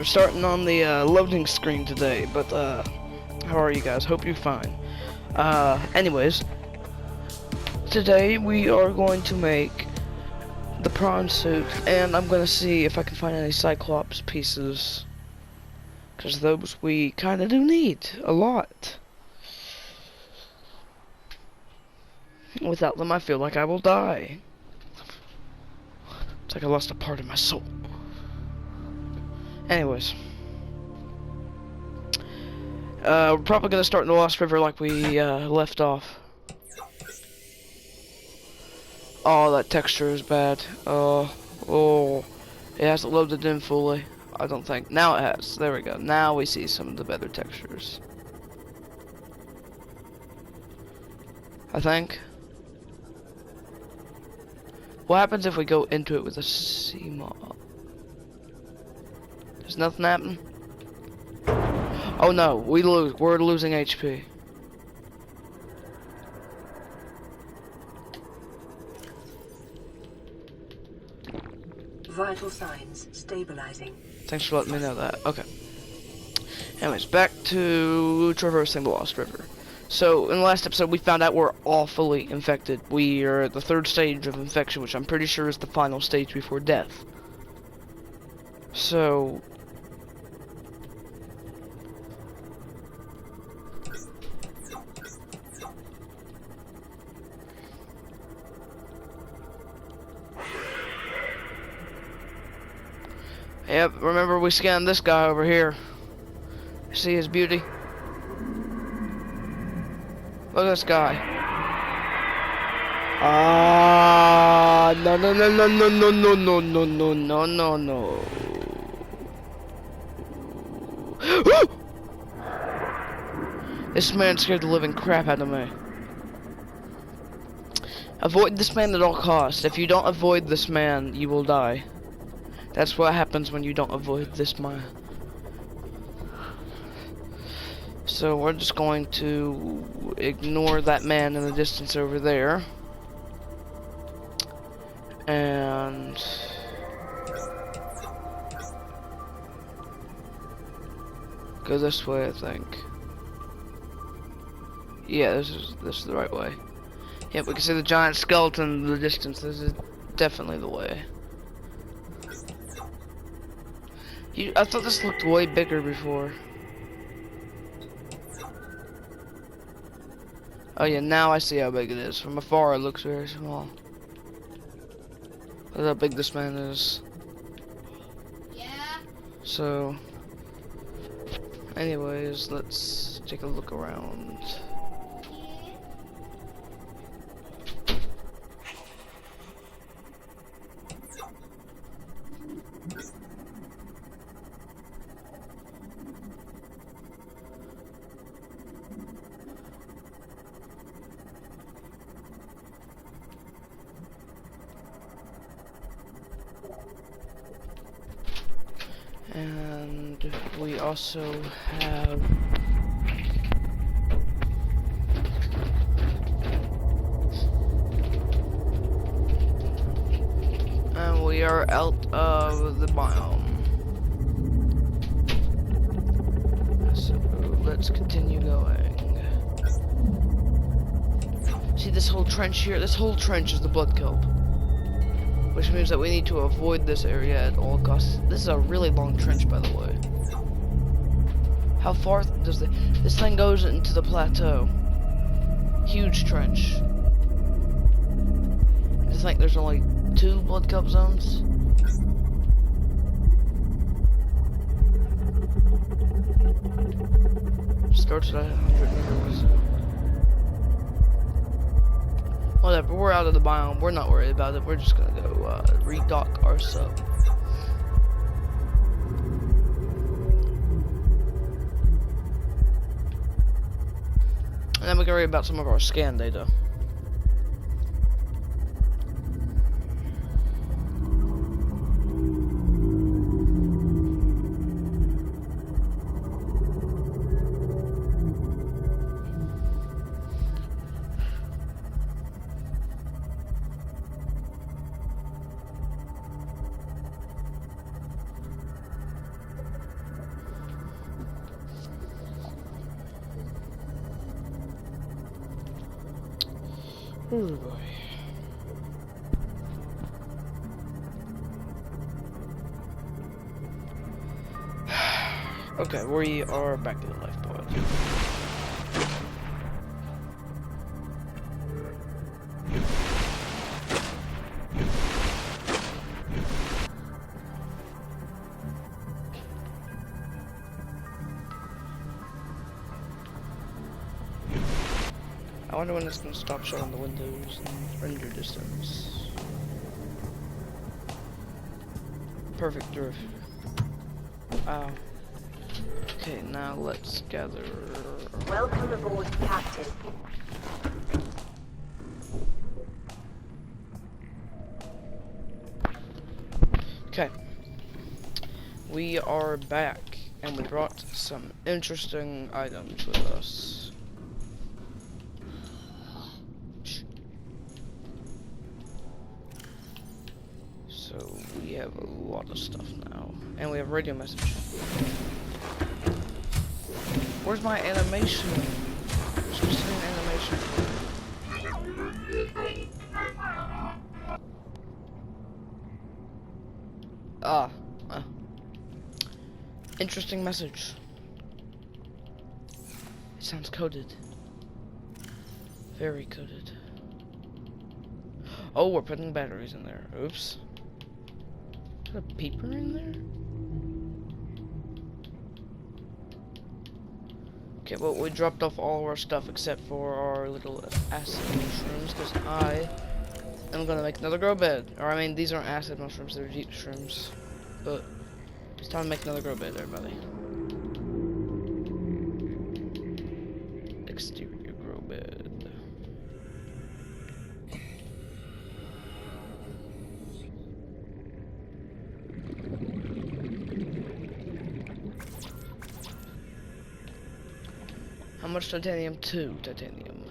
We're starting on the loading screen today, but how are you guys? Hope you're fine. Anyways, today we are going to make the Prawm Suit, and I'm gonna see if I can find any Cyclops pieces, because those we kind of do need a lot. Without them, I feel like I will die. It's like I lost a part of my soul. Anyways, we're probably gonna start in the Lost River like we left off. Oh, that texture is bad. Oh, it hasn't loaded in fully. I don't think. Now it has. There we go. Now we see some of the better textures. I think. What happens if we go into it with a sea mob? There's nothing happening? Oh no, we lose. We're losing HP. Vital signs stabilizing. Thanks for letting me know that. Okay. Anyways, back to traversing the Lost River. So, in the last episode, we found out we're awfully infected. We are at the 3rd stage of infection, which I'm pretty sure is the final stage before death. So... Yep, remember we scanned this guy over here. See his beauty? Look at this guy. No, no, no, no, no, no, no, no, no, no, no, no, no. This man scared the living crap out of me. Avoid this man at all costs. If you don't avoid this man, you will die. That's what happens when you don't avoid this man. So we're just going to ignore that man in the distance over there. And go this way, I think. Yeah, this is the right way. Yeah, we can see the giant skeleton in the distance. This is definitely the way. I thought this looked way bigger before. Oh yeah, now I see how big it is. From afar it looks very small. Look how big this man is. Yeah. So, anyways, let's take a look around. And we also have we are out of the biome. So let's continue going. See this whole trench here? This whole trench is the blood kelp. Which means that we need to avoid this area at all costs. This is a really long trench, by the way. How far does this thing goes into the plateau? Huge trench. I think there's only 2 blood kelp zones. Starts at 100 meters. Whatever, we're out of the biome. We're not worried about it. We're just gonna go redock our sub. And then we can worry about some of our scan data. Oh boy. Okay, we are back to the lifeboat. I wonder when it's gonna stop showing the windows and render distance. Perfect drift. Wow. Okay, now let's gather. Welcome aboard, Captain. Okay. We are back, and we brought some interesting items with us. So we have a lot of stuff now, and we have radio message. Where's my animation? There's supposed to be an animation. Interesting message. It sounds coded. Very coded. Oh, we're putting batteries in there. Oops. Is there a peeper in there? Okay, well, we dropped off all of our stuff except for our little acid mushrooms, because I am gonna make another grow bed. Or, I mean, these aren't acid mushrooms, they're deep shrooms. But it's time to make another grow bed, everybody. Exterior grow bed. How much titanium? 2 titanium.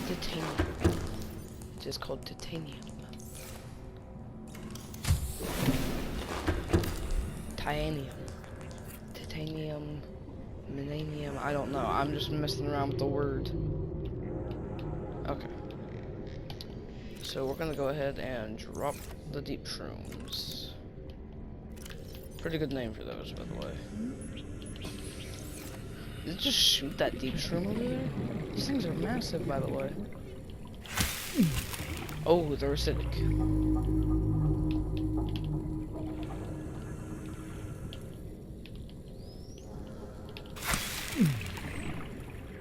Titanium. It's just called titanium. Titanium. Titanium. Millennium. I don't know. I'm just messing around with the word. Okay. So we're gonna go ahead and drop the deep shrooms. Pretty good name for those, by the way. Did it just shoot that deep shroom over there? These things are massive, by the way. Oh, they're acidic.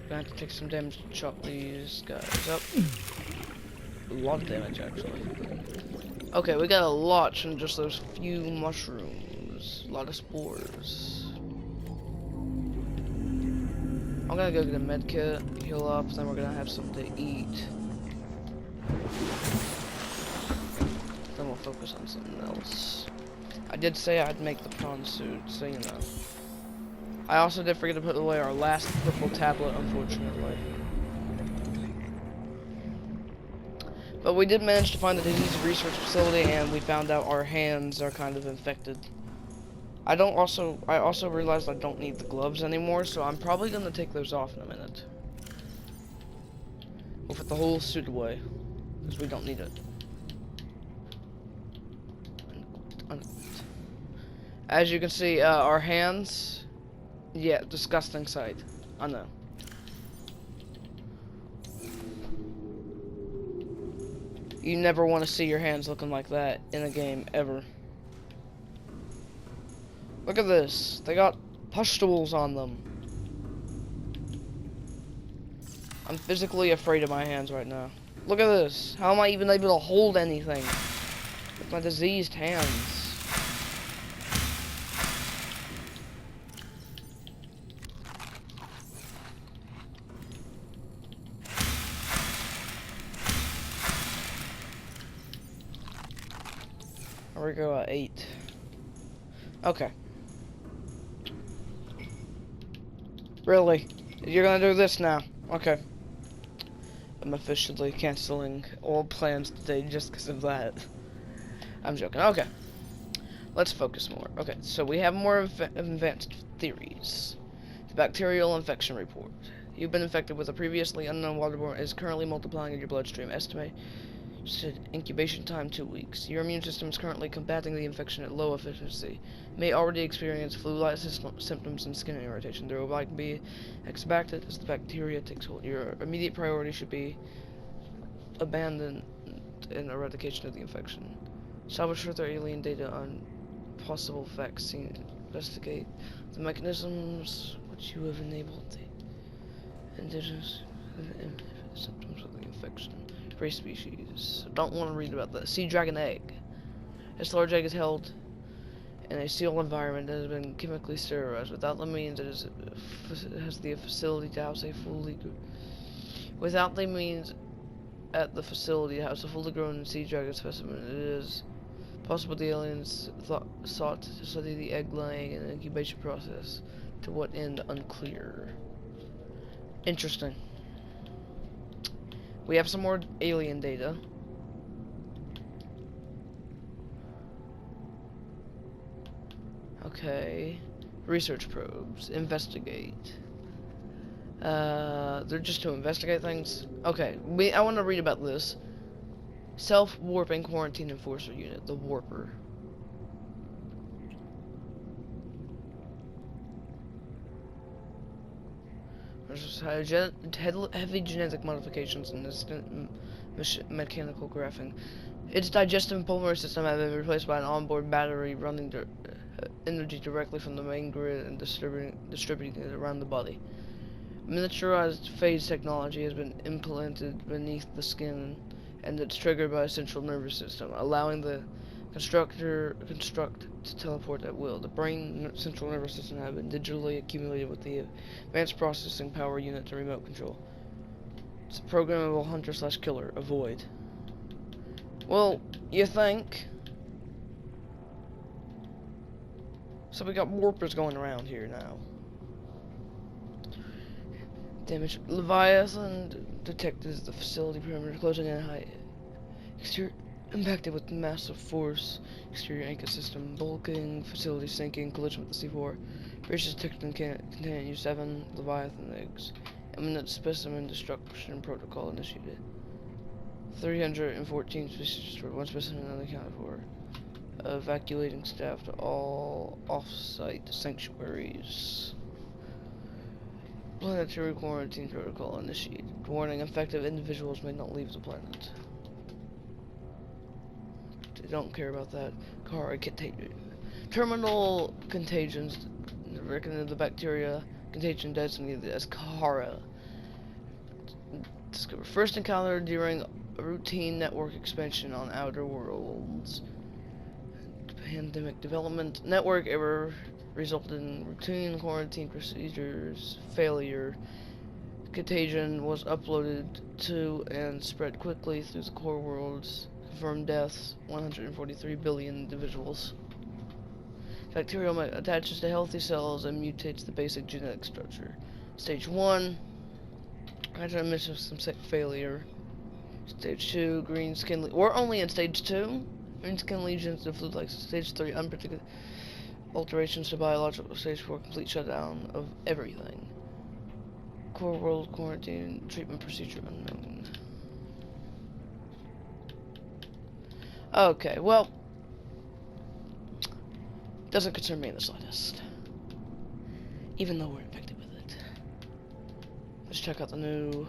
Gonna have to take some damage to chop these guys up. A lot of damage, actually. Okay, we got a lot from just those few mushrooms. A lot of spores. I'm gonna go get a med kit, heal up, then we're gonna have something to eat. Then we'll focus on something else. I did say I'd make the prawn suit, so you know. I also did forget to put away our last purple tablet, unfortunately. But we did manage to find the disease research facility, and we found out our hands are kind of infected. I also realized I don't need the gloves anymore, so I'm probably gonna take those off in a minute. We'll put the whole suit away, because we don't need it. As you can see, our hands, yeah, disgusting sight. I know. You never want to see your hands looking like that in a game, ever. Look at this. They got pustules on them. I'm physically afraid of my hands right now. Look at this. How am I even able to hold anything with my diseased hands? There we go at 8. Okay. Really? You're gonna do this now? Okay. I'm officially canceling all plans today just because of that. I'm joking. Okay. Let's focus more. Okay, so we have more advanced theories. The bacterial infection report. You've been infected with a previously unknown waterborne. It is currently multiplying in your bloodstream. Estimated incubation time 2 weeks. Your immune system is currently combating the infection at low efficiency. May already experience flu-like symptoms and skin irritation. There will likely be expected as the bacteria takes hold. Your immediate priority should be abandon and eradication of the infection. Salvage further alien data on possible vaccine. Investigate the mechanisms which you have enabled the indigenous symptoms of the infection. Race species. Don't want to read about that. Sea dragon egg. This large egg is held in a sealed environment that has been chemically sterilized. Without the means, it has the facility to house a fully. Without the means at the facility to house a fully grown sea dragon specimen, it is possible the aliens sought to study the egg laying and incubation process. To what end, unclear. Interesting. We have some more alien data. Okay. Research probes. Investigate. They're just to investigate things. Okay, I want to read about this. Self-warping quarantine enforcer unit, the Warper. Heavy genetic modifications and instant mechanical graphing. Its digestive and pulmonary system have been replaced by an onboard battery running energy directly from the main grid and distributing it around the body. Miniaturized phase technology has been implanted beneath the skin, and it's triggered by a central nervous system, allowing the construct to teleport at will. The brain central nervous system have been digitally accumulated with the advanced processing power unit to remote control. It's a programmable hunter/killer. Avoid. Well, you think? So we got warpers going around here now. Damage. Leviathan detected the facility perimeter closing in high. Exterior impacted with massive force. Exterior anchor system bulking. Facility sinking. Collision with the C4. Breaches detected in containing U7. Leviathan eggs. Imminent specimen destruction protocol initiated. 314 species destroyed. One specimen unaccounted for. Evacuating staff to all off-site sanctuaries. Planetary quarantine protocol initiated. Warning, infected individuals may not leave the planet. They don't care about that. Terminal contagions. Reckoning the bacteria contagion designated as Kara. Discovered. First encountered during a routine network expansion on Outer Worlds. Pandemic development. Network error resulted in routine quarantine procedures failure. Contagion was uploaded to and spread quickly through the core worlds. Confirmed deaths, 143 billion individuals. Bacterial attaches to healthy cells and mutates the basic genetic structure. Stage 1, transmission system failure. Stage 2, green skin we're only in stage 2. Green skin lesions and flu-like. Stage 3, unpredictable alterations to biological. Stage 4, complete shutdown of everything. Core world quarantine treatment procedure unknown. Okay, well, doesn't concern me in the slightest. Even though we're infected with it. Let's check out the new.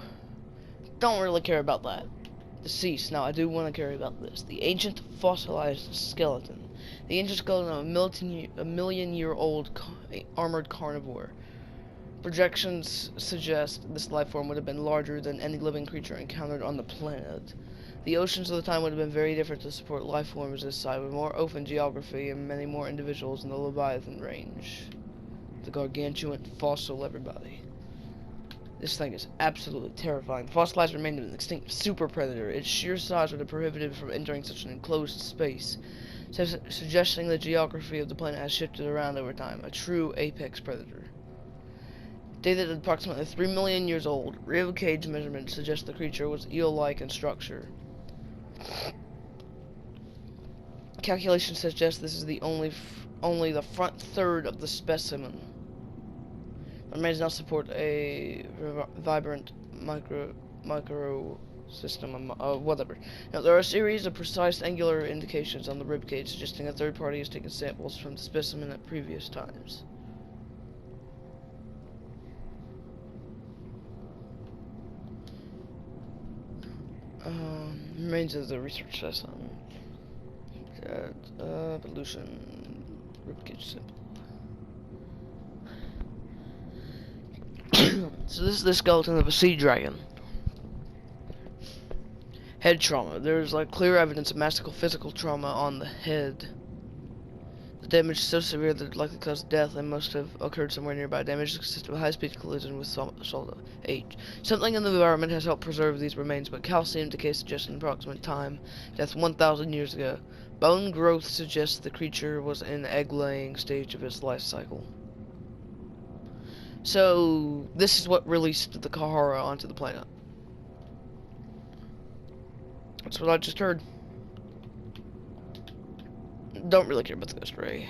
Don't really care about that. Deceased. Now I do want to care about this. The ancient fossilized skeleton. The ancient skeleton of a million-year-old armored carnivore. Projections suggest this life form would have been larger than any living creature encountered on the planet. The oceans of the time would have been very different to support life forms this size, with more open geography and many more individuals in the Leviathan range. The gargantuan fossil, everybody. This thing is absolutely terrifying. The fossilized remained of an extinct super predator. Its sheer size would have prohibited it from entering such an enclosed space, suggesting the geography of the planet has shifted around over time. A true apex predator. Dated at approximately 3 million years old, rib cage measurements suggest the creature was eel-like in structure. Calculations suggest this is the only the front third of the specimen. Remains now support a vibrant micro system, whatever. Now, there are a series of precise angular indications on the ribcage suggesting a third party has taken samples from the specimen at previous times. Remains of the research session. Evolution, ribcage sample. So this is the skeleton of a sea dragon. Head trauma. There's like clear evidence of massive physical trauma on the head. The damage is so severe that it likely caused death and must have occurred somewhere nearby. Damage consists of a high-speed collision with solid age. Something in the environment has helped preserve these remains, but calcium decay suggests an approximate time death 1,000 years ago. Bone growth suggests the creature was in the egg-laying stage of its life cycle. So this is what released the Kahara onto the planet. That's what I just heard. Don't really care about the ghost ray.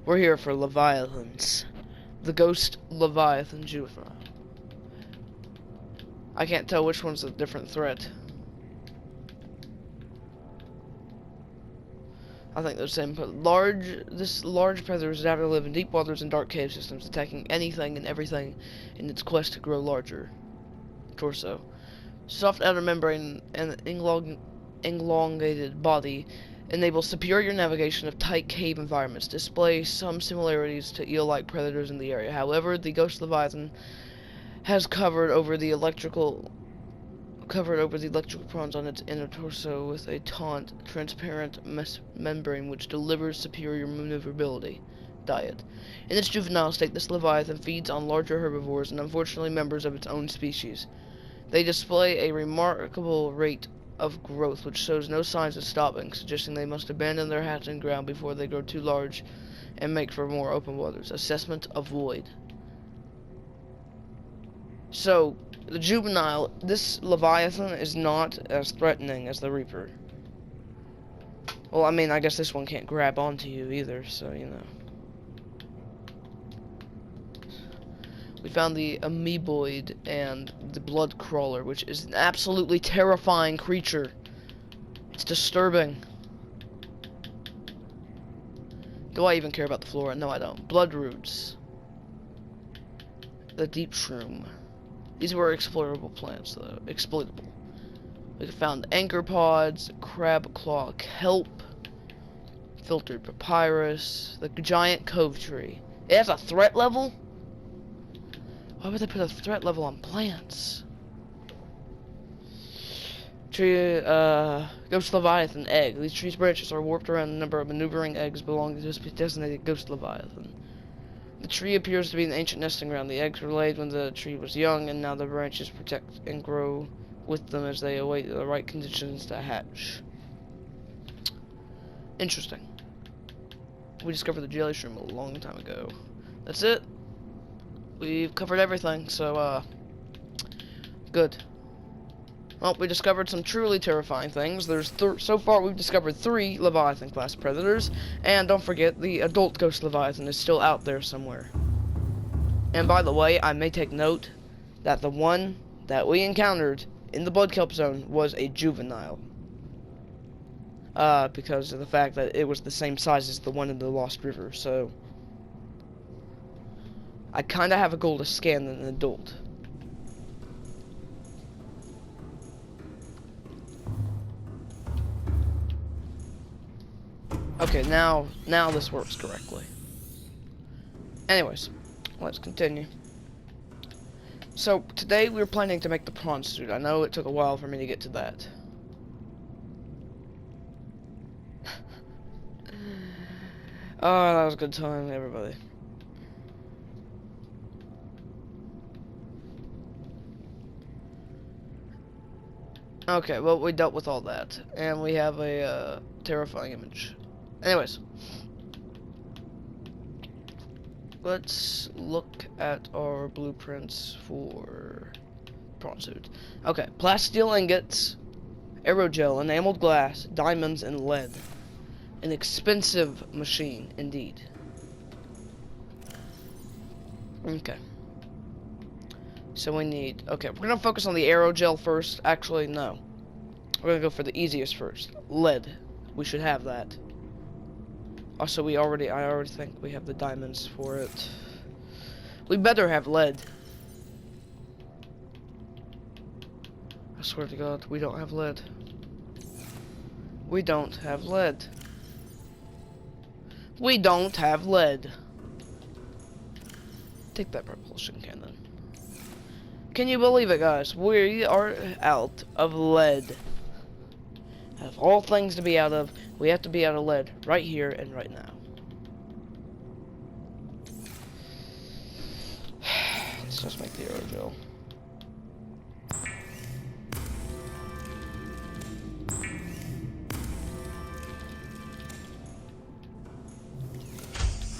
We're here for Leviathans. The ghost Leviathan juvenile. I can't tell which one's a different threat. I think they're the same, but this large predator is adapted to live in deep waters and dark cave systems, attacking anything and everything in its quest to grow larger. Torso. Soft outer membrane and elongated body enable superior navigation of tight cave environments, display some similarities to eel-like predators in the area. However, the ghost leviathan has covered over the electrical prawns on its inner torso with a taut, transparent membrane which delivers superior maneuverability. Diet. In its juvenile state, this leviathan feeds on larger herbivores and unfortunately members of its own species. They display a remarkable rate of growth, which shows no signs of stopping, suggesting they must abandon their hatching ground before they grow too large and make for more open waters. Assessment of void. So, the juvenile, this Leviathan is not as threatening as the Reaper. Well, I mean, I guess this one can't grab onto you either, so, you know. We found the amoeboid and the blood crawler, which is an absolutely terrifying creature. It's disturbing. Do I even care about the flora? No, I don't. Blood roots. The deep shroom. These were explorable plants, though. Exploitable. We found anchor pods, crab claw kelp, filtered papyrus, the giant cove tree. It has a threat level? Why would they put a threat level on plants? Tree, Ghost Leviathan egg. These trees' branches are warped around the number of maneuvering eggs belonging to this designated Ghost Leviathan. The tree appears to be an ancient nesting ground. The eggs were laid when the tree was young, and now the branches protect and grow with them as they await the right conditions to hatch. Interesting. We discovered the jelly shroom a long time ago. That's it. We've covered everything, so, good. Well, we discovered some truly terrifying things. There's so far we've discovered 3 Leviathan-class predators, and don't forget, the adult Ghost Leviathan is still out there somewhere. And by the way, I may take note that the one that we encountered in the Blood Kelp Zone was a juvenile. Because of the fact that it was the same size as the one in the Lost River, so I kinda have a goal to scan an adult. Okay, now this works correctly. Anyways, let's continue. So, today we're planning to make the Prawm Suit. I know it took a while for me to get to that. Oh, that was a good time, everybody. Okay, well, we dealt with all that, and we have a terrifying image. Anyways, let's look at our blueprints for Prawm Suit. Okay, plasteel ingots, aerogel, enameled glass, diamonds, and lead. An expensive machine, indeed. Okay. So we need, okay, we're gonna focus on the aerogel first. Actually, no. We're gonna go for the easiest first. Lead. We should have that. Also, I already think we have the diamonds for it. We better have lead. I swear to God, we don't have lead. We don't have lead. We don't have lead. Take that propulsion cannon. Can you believe it, guys? We are out of lead. Out of all things to be out of, we have to be out of lead right here and right now. Let's just make the aerogel.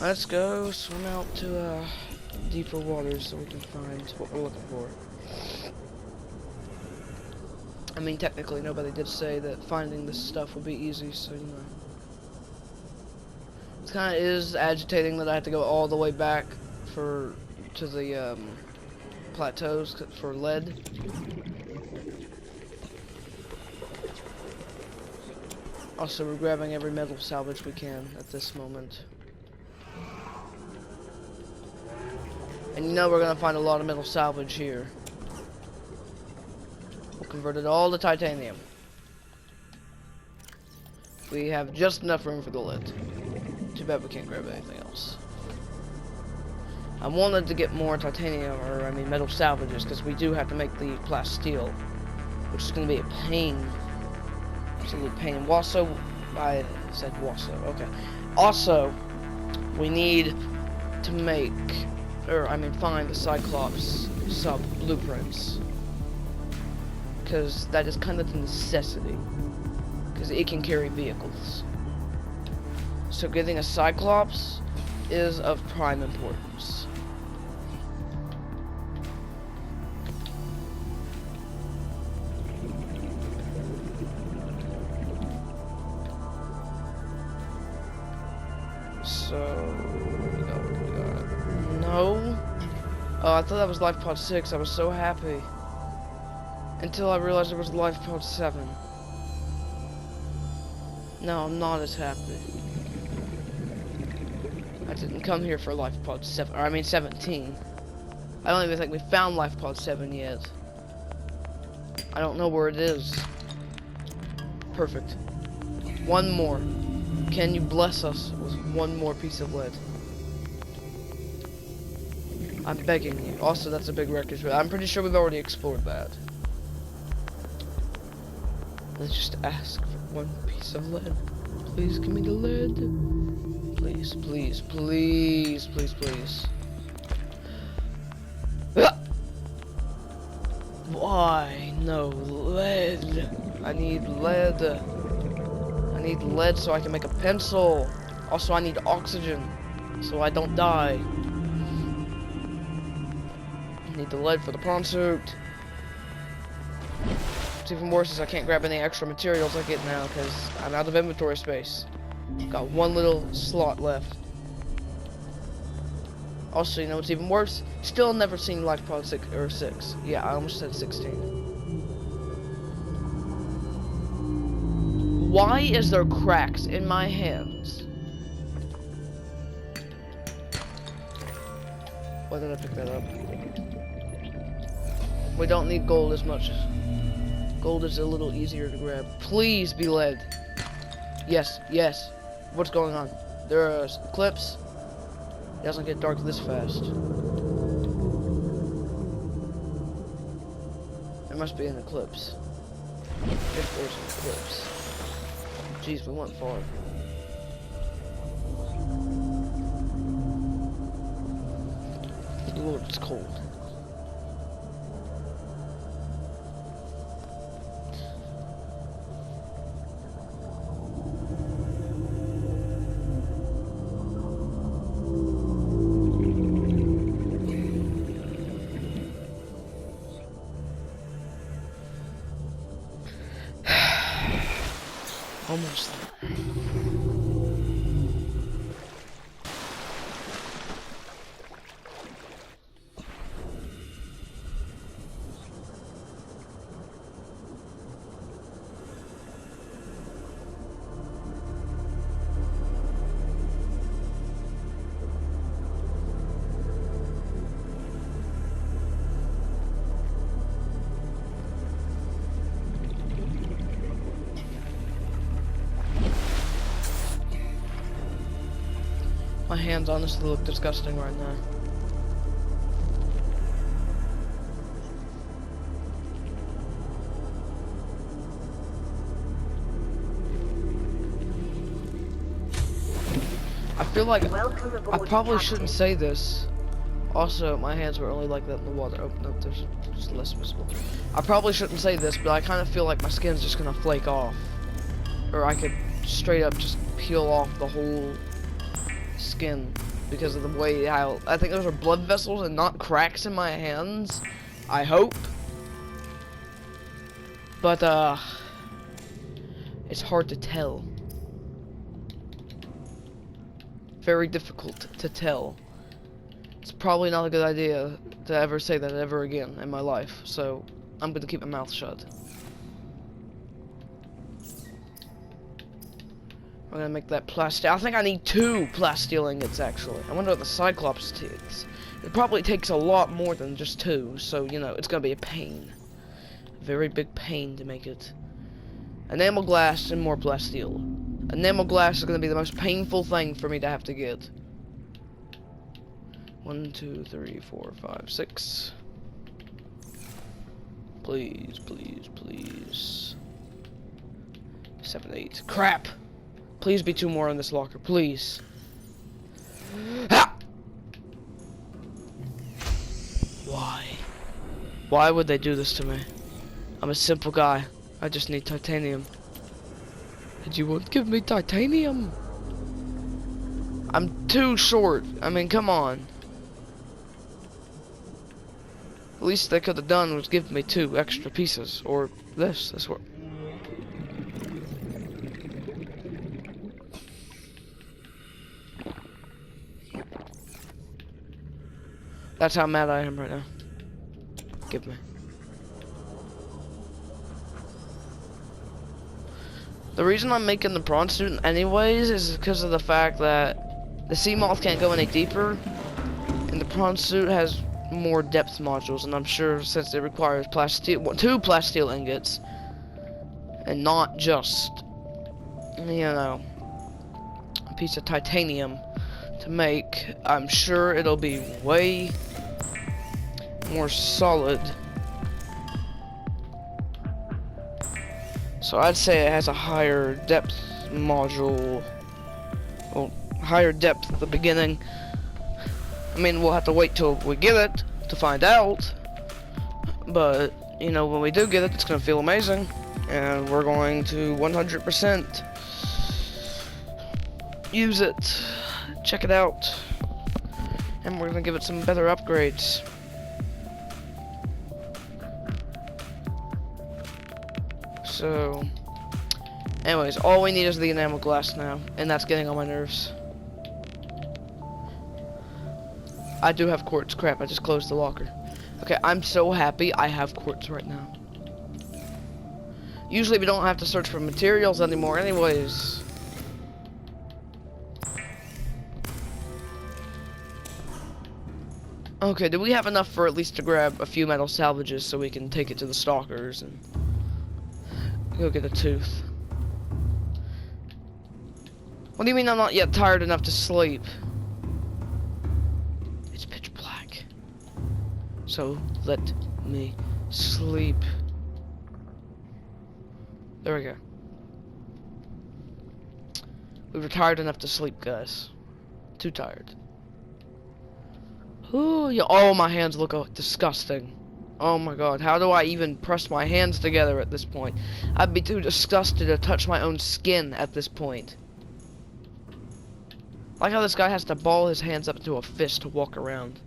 Let's go swim out to deeper waters so we can find what we're looking for. I mean, technically, nobody did say that finding this stuff would be easy, so, you know. It kind of is agitating that I have to go all the way back to the plateaus for lead. Also, we're grabbing every metal salvage we can at this moment. And you know we're gonna find a lot of metal salvage here. We'll convert it all to titanium. We have just enough room for the lead. Too bad we can't grab anything else. I wanted to get more titanium, or I mean metal salvages, because we do have to make the plasteel, which is gonna be a pain. Absolute pain. Also, I said Wasso, okay. Also, we need to make, or I mean find the Cyclops sub blueprints. Because that is kind of the necessity. Because it can carry vehicles. So getting a Cyclops is of prime importance. So, what we got? No. Oh, I thought that was Life Pod 6. I was so happy. Until I realized it was Life Pod 7. No, I'm not as happy. I didn't come here for Life Pod 7, or I mean 17. I don't even think we found Life Pod 7 yet. I don't know where it is. Perfect. One more. Can you bless us with one more piece of lead? I'm begging you. Also, that's a big wreckage, but I'm pretty sure we've already explored that. Let's just ask for one piece of lead. Please give me the lead. Please, please, please, please, please. Ah! Why no lead? I need lead. I need lead so I can make a pencil. Also, I need oxygen so I don't die. I need the lead for the Prawm Suit. What's even worse is I can't grab any extra materials I get now because I'm out of inventory space. Got one little slot left. Also, you know what's even worse? Still never seen Life Pod 6 or 6. Yeah, I almost said 16. Why is there cracks in my hands? Why did I pick that up? We don't need gold as much. Gold is a little easier to grab. Please be lead. Yes, yes. What's going on? There are clips. It doesn't get dark this fast. There must be an eclipse. If there's an eclipse. Jeez, we went far. Lord, it's cold. Almost there. My hands honestly look disgusting right now. I feel like Welcome I aboard, probably Captain. shouldn't say this. Also, my hands were only like that in the water. Oh, no, there's just less visible. I probably shouldn't say this, but I kind of feel like my skin's just gonna flake off. Or I could straight up just peel off the whole skin because of the way how I think those are blood vessels and not cracks in my hands. I hope. But it's hard to tell. Very difficult to tell. It's probably not a good idea to ever say that ever again in my life, so I'm gonna keep my mouth shut. I'm gonna make that plastic. I think I need 2 plasteel ingots actually. I wonder what the Cyclops takes. It probably takes a lot more than just 2, so you know, it's gonna be a pain. A very big pain to make it. Enamel glass and more plasteel. Enamel glass is gonna be the most painful thing for me to have to get. 1, 2, 3, 4, 5, 6. Please, please, please. 7, 8. Crap! Please be 2 more in this locker, please. Ah! Why? Why would they do this to me? I'm a simple guy. I just need titanium. And you won't give me titanium? I'm too short. I mean, come on. The least they could have done was give me 2 extra pieces, or this work. That's how mad I am right now. Give me. The reason I'm making the prawn suit anyways is because of the fact that the sea moth can't go any deeper, and the prawn suit has more depth modules, and I'm sure since it requires 2 plasteel ingots, and not just, you know, a piece of titanium to make, I'm sure it'll be way more solid. So I'd say it has a higher depth module, well, higher depth at the beginning. I mean, we'll have to wait till we get it to find out, but you know, when we do get it, it's gonna feel amazing, and we're going to 100% use it, check it out, and we're gonna give it some better upgrades. So, anyways, all we need is the enamel glass now, and that's getting on my nerves. I do have quartz. Crap, I just closed the locker. Okay, I'm so happy I have quartz right now. Usually we don't have to search for materials anymore anyways. Okay, do we have enough for at least to grab a few metal salvages so we can take it to the stalkers and go get a tooth? What do you mean I'm not yet tired enough to sleep? It's pitch black. So let me sleep. There we go. We were tired enough to sleep, guys. Too tired. Ooh, yeah. Oh, my hands look disgusting. Oh my god, how do I even press my hands together at this point? I'd be too disgusted to touch my own skin at this point. Like how this guy has to ball his hands up into a fist to walk around.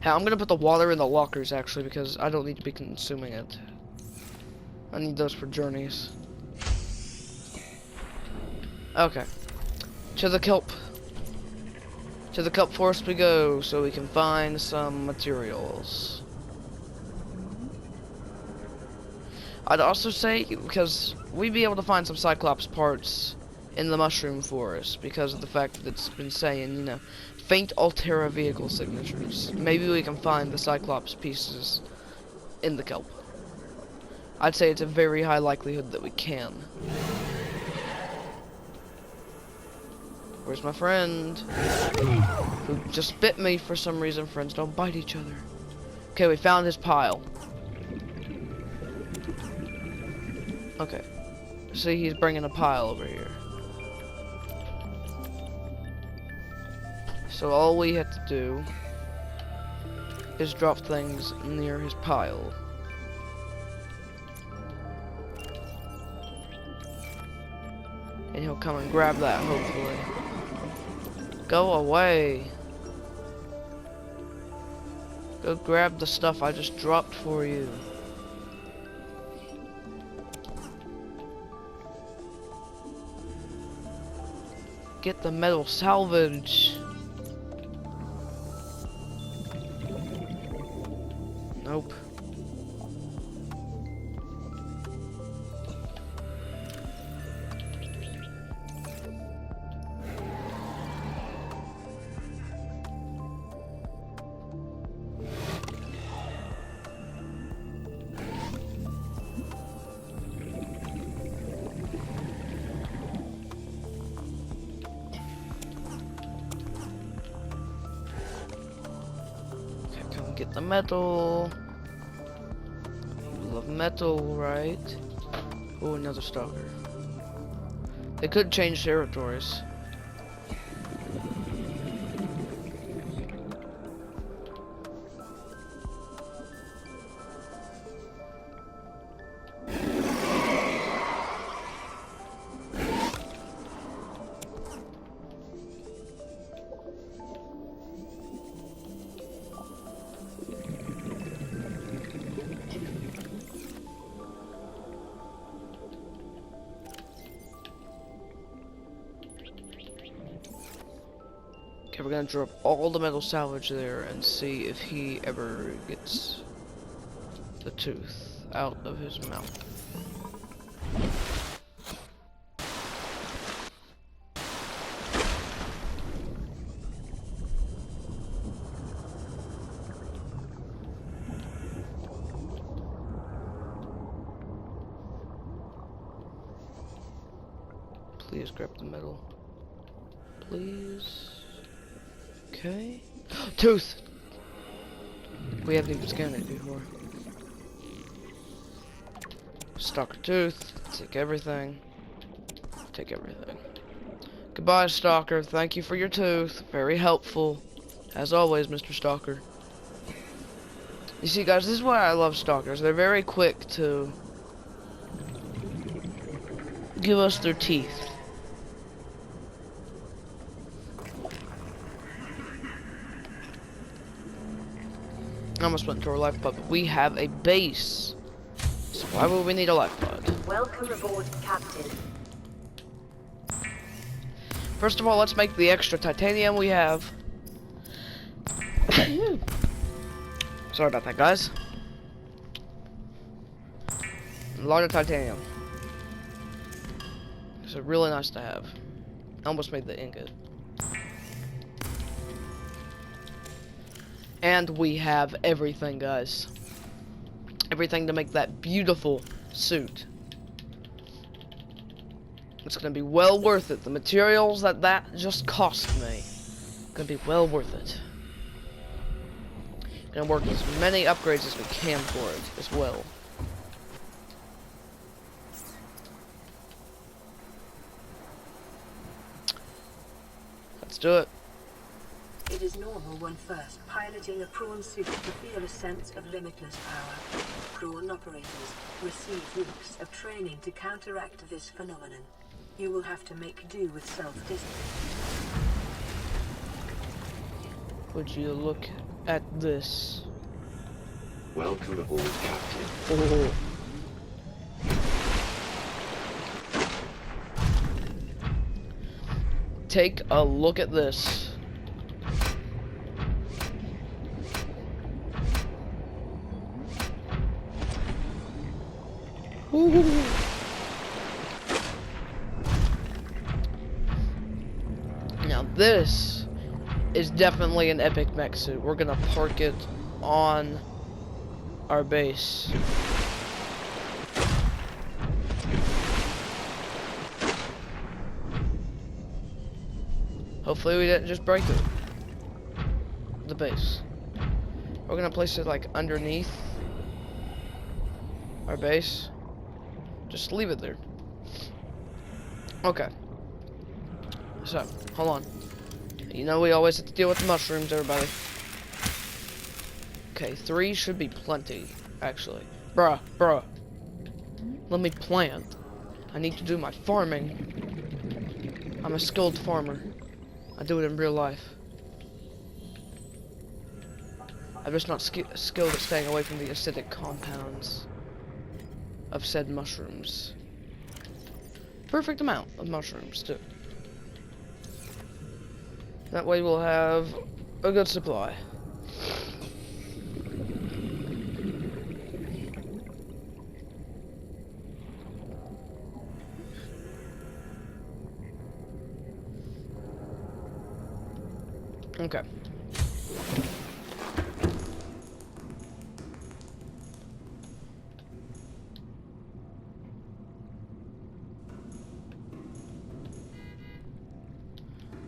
Hey, I'm gonna put the water in the lockers actually because I don't need to be consuming it. I need those for journeys. Okay. To the kelp. To the Kelp Forest we go, so we can find some materials. I'd also say, because we'd be able to find some Cyclops parts in the Mushroom Forest, because of the fact that it's been saying, you know, faint Altera vehicle signatures. Maybe we can find the Cyclops pieces in the Kelp. I'd say it's a very high likelihood that we can. Where's my friend? Who just bit me for some reason. Friends don't bite each other. Okay, we found his pile. Okay. See, he's bringing a pile over here. So all we have to do is drop things near his pile. And he'll come and grab that, hopefully. Go away. Go grab the stuff I just dropped for you. Get the metal salvage. Nope. Get the metal. You love metal, right? Oh, another stalker. They could change territories. Okay, we're gonna drop all the metal salvage there and see if he ever gets the tooth out of his mouth. Please grab the metal. Please. Okay. Tooth! We haven't even scanned it before. Stalker tooth. Take everything. Take everything. Goodbye, Stalker. Thank you for your tooth. Very helpful. As always, Mr. Stalker. You see, guys, this is why I love Stalkers. They're very quick to give us their teeth. I almost went into our life pod, but we have a base. So why would we need a life pod? Welcome aboard, Captain. First of all, let's make the extra titanium we have. Sorry about that, guys. A lot of titanium. It's really nice to have. I almost made the ingot. And we have everything, guys. Everything to make that beautiful suit. It's gonna be well worth it. The materials that just cost me, gonna be well worth it. Gonna work as many upgrades as we can for it as well. Let's do it. It is normal when first piloting a prawn suit to feel a sense of limitless power. Prawn operators receive weeks of training to counteract this phenomenon. You will have to make do with self-discipline. Would you look at this? Welcome aboard, Captain. Oh. Take a look at this. Ooh. Now this is definitely an epic mech suit. We're gonna park it on our base. Hopefully we didn't just break the base. We're gonna place it like underneath our base. Just leave it there. Okay. So, hold on. You know we always have to deal with the mushrooms, everybody. Okay, 3 should be plenty, actually. Bruh. Let me plant. I need to do my farming. I'm a skilled farmer. I do it in real life. I'm just not skilled at staying away from the acidic compounds of said mushrooms. Perfect amount of mushrooms, too. That way we'll have a good supply. Okay.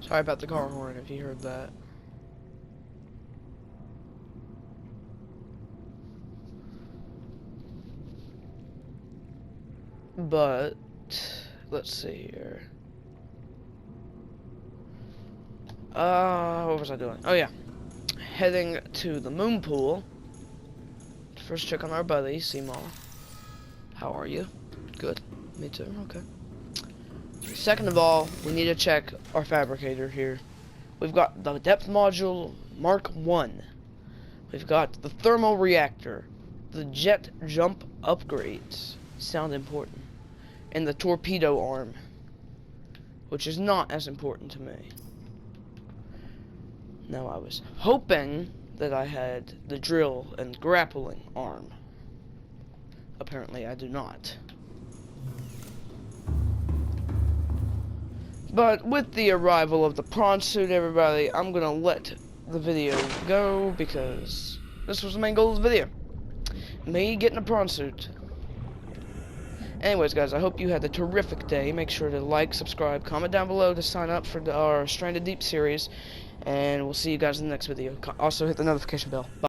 Sorry about the car horn if you heard that. But let's see here. What was I doing? Oh yeah. Heading to the moon pool. First check on our buddy, Seymour. How are you? Good. Me too, okay. Second of all, we need to check our fabricator here. We've got the depth module Mark 1. We've got the thermal reactor. The jet jump upgrades sound important. And the torpedo arm, which is not as important to me. Now I was hoping that I had the drill and grappling arm. Apparently I do not. But with the arrival of the prawn suit, everybody, I'm gonna let the video go because this was the main goal of the video. Me getting a prawn suit. Anyways, guys, I hope you had a terrific day. Make sure to like, subscribe, comment down below to sign up for our Stranded Deep series. And we'll see you guys in the next video. Also, hit the notification bell. Bye.